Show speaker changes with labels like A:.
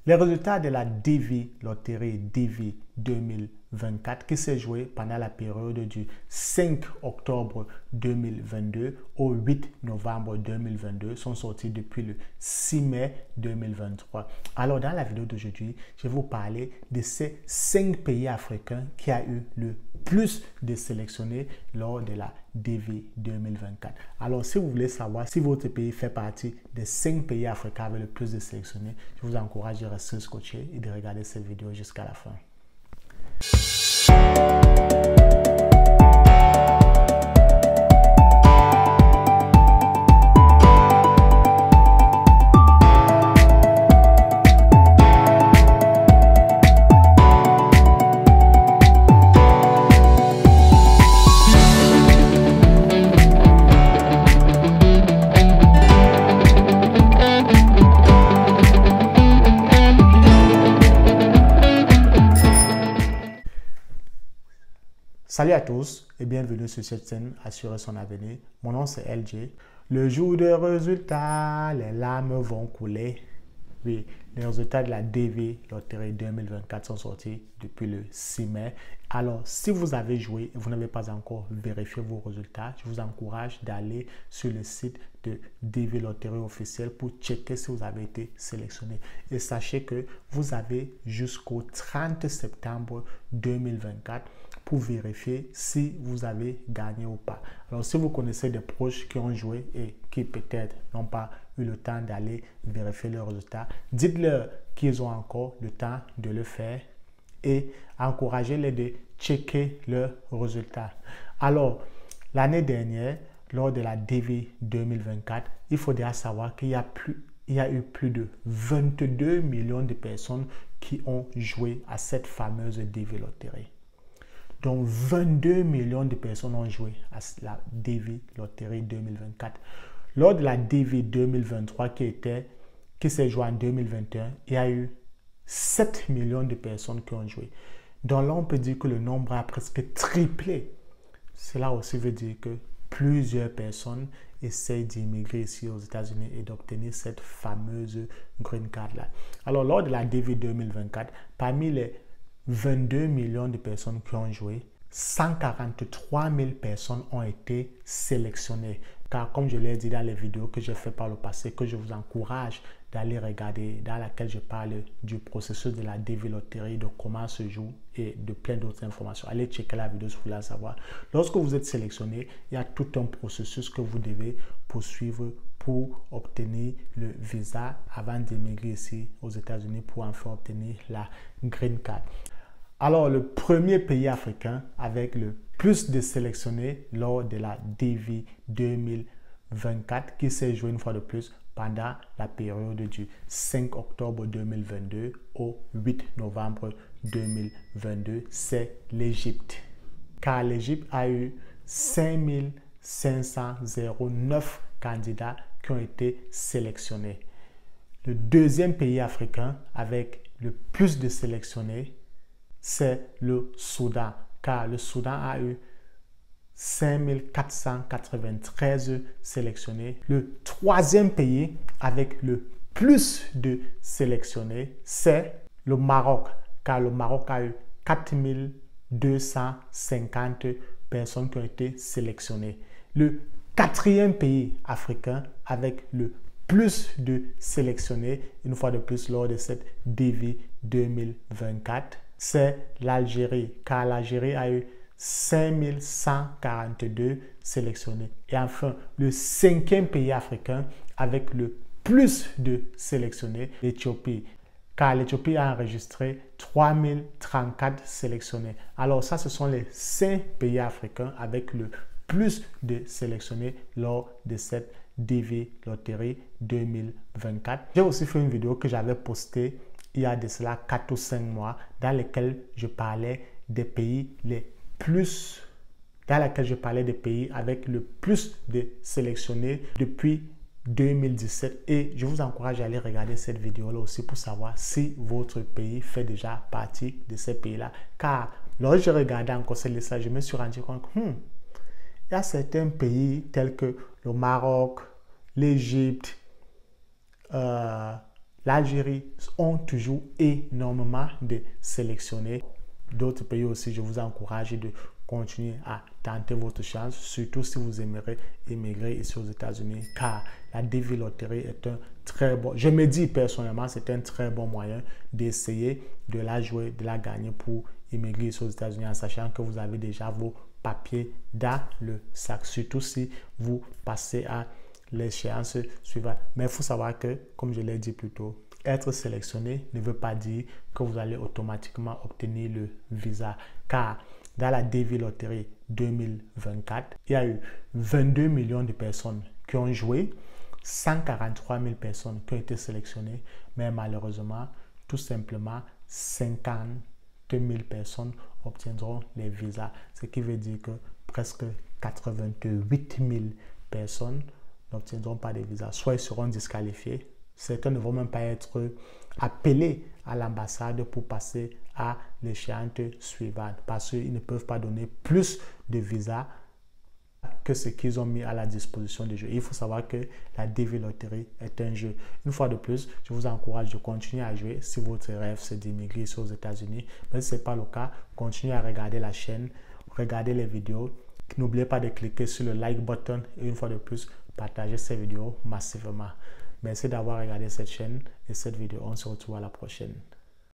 A: Les résultats de la DV Loterie DV 2024 qui s'est jouée pendant la période du 5 octobre 2022 au 8 novembre 2022 sont sortis depuis le 6 mai 2023. Alors dans la vidéo d'aujourd'hui, je vais vous parler de ces 5 pays africains qui a eu le plus de sélectionnés lors de la DV 2024. Alors si vous voulez savoir si votre pays fait partie des 5 pays africains avec le plus de sélectionnés, je vous encourage de rester scotché et de regarder cette vidéo jusqu'à la fin. Salut à tous et bienvenue sur cette chaîne Assurer son avenir. Mon nom c'est LJ. Le jour des résultats, les larmes vont couler. Oui, les résultats de la DV Loterie 2024 sont sortis depuis le 6 mai. Alors, si vous avez joué et vous n'avez pas encore vérifié vos résultats, je vous encourage d'aller sur le site de DV Loterie officiel pour checker si vous avez été sélectionné. Et sachez que vous avez jusqu'au 30 septembre 2024 pour vérifier si vous avez gagné ou pas. Alors, si vous connaissez des proches qui ont joué et qui peut-être n'ont pas eu le temps d'aller vérifier leurs résultats, dites-leur qu'ils ont encore le temps de le faire et encouragez-les de checker leurs résultats. Alors, l'année dernière, lors de la DV 2024, il faudra savoir qu'il y a eu plus de 22 millions de personnes qui ont joué à cette fameuse DV Loterie. Donc, 22 millions de personnes ont joué à la DV Loterie 2024. Lors de la DV 2023 qui s'est jouée en 2021, il y a eu 7 millions de personnes qui ont joué. Donc là, on peut dire que le nombre a presque triplé. Cela aussi veut dire que plusieurs personnes essayent d'immigrer ici aux États-Unis et d'obtenir cette fameuse green card-là. Alors, lors de la DV 2024, parmi les 22 millions de personnes qui ont joué, 143 000 personnes ont été sélectionnées. Car comme je l'ai dit dans les vidéos que j'ai fait par le passé, que je vous encourage d'aller regarder, dans laquelle je parle du processus de la DV Loterie, de comment se joue et de plein d'autres informations. Allez checker la vidéo si vous voulez savoir. Lorsque vous êtes sélectionné, il y a tout un processus que vous devez poursuivre pour obtenir le visa avant d'immigrer ici aux États-Unis pour enfin obtenir la green card. Alors, le premier pays africain avec le plus de sélectionnés lors de la DV 2024 qui s'est joué une fois de plus pendant la période du 5 octobre 2022 au 8 novembre 2022, c'est l'Égypte. Car l'Égypte a eu 5 509 candidats qui ont été sélectionnés. Le deuxième pays africain avec le plus de sélectionnés, c'est le Soudan, car le Soudan a eu 5 493 sélectionnés. Le troisième pays avec le plus de sélectionnés, c'est le Maroc, car le Maroc a eu 4 250 personnes qui ont été sélectionnées. Le quatrième pays africain avec le plus de sélectionnés, une fois de plus lors de cette DV 2024, c'est l'Algérie, car l'Algérie a eu 5 142 sélectionnés. Et enfin, le cinquième pays africain avec le plus de sélectionnés, l'Éthiopie, car l'Éthiopie a enregistré 3 034 sélectionnés. Alors ça, ce sont les 5 pays africains avec le plus de sélectionnés lors de cette DV Loterie 2024. J'ai aussi fait une vidéo que j'avais postée il y a de cela 4 ou 5 mois dans lesquels je parlais des pays avec le plus de sélectionnés depuis 2017 et je vous encourage à aller regarder cette vidéo là aussi pour savoir si votre pays fait déjà partie de ces pays-là. Car lorsque je regardais encore cette liste-là, je me suis rendu compte qu'il y a certains pays tels que le Maroc, l'Égypte, L'Algérie ont toujours énormément de sélectionnés. D'autres pays aussi, je vous encourage de continuer à tenter votre chance, surtout si vous aimeriez émigrer ici aux États-Unis, car la DV Lottery est un très bon, je me dis personnellement, c'est un très bon moyen d'essayer de la jouer, de la gagner pour immigrer ici aux États-Unis en sachant que vous avez déjà vos papiers dans le sac, surtout si vous passez à l'échéance suivante. Mais il faut savoir que, comme je l'ai dit plus tôt, être sélectionné ne veut pas dire que vous allez automatiquement obtenir le visa, car dans la DV Lottery 2024, il y a eu 22 millions de personnes qui ont joué, 143 000 personnes qui ont été sélectionnées, mais malheureusement, tout simplement, 50 000 personnes obtiendront les visas, ce qui veut dire que presque 88 000 personnes n'obtiendront pas de visas, soit ils seront disqualifiés. Certains ne vont même pas être appelés à l'ambassade pour passer à l'échéance suivante parce qu'ils ne peuvent pas donner plus de visas que ce qu'ils ont mis à la disposition des jeux. Il faut savoir que la DV Lottery est un jeu. Une fois de plus, je vous encourage de continuer à jouer si votre rêve c'est d'immigrer ici aux États-Unis. Mais si ce n'est pas le cas, continuez à regarder la chaîne, regardez les vidéos. N'oubliez pas de cliquer sur le like button et une fois de plus, partagez ces vidéos massivement. Merci d'avoir regardé cette chaîne et cette vidéo. On se retrouve à la prochaine.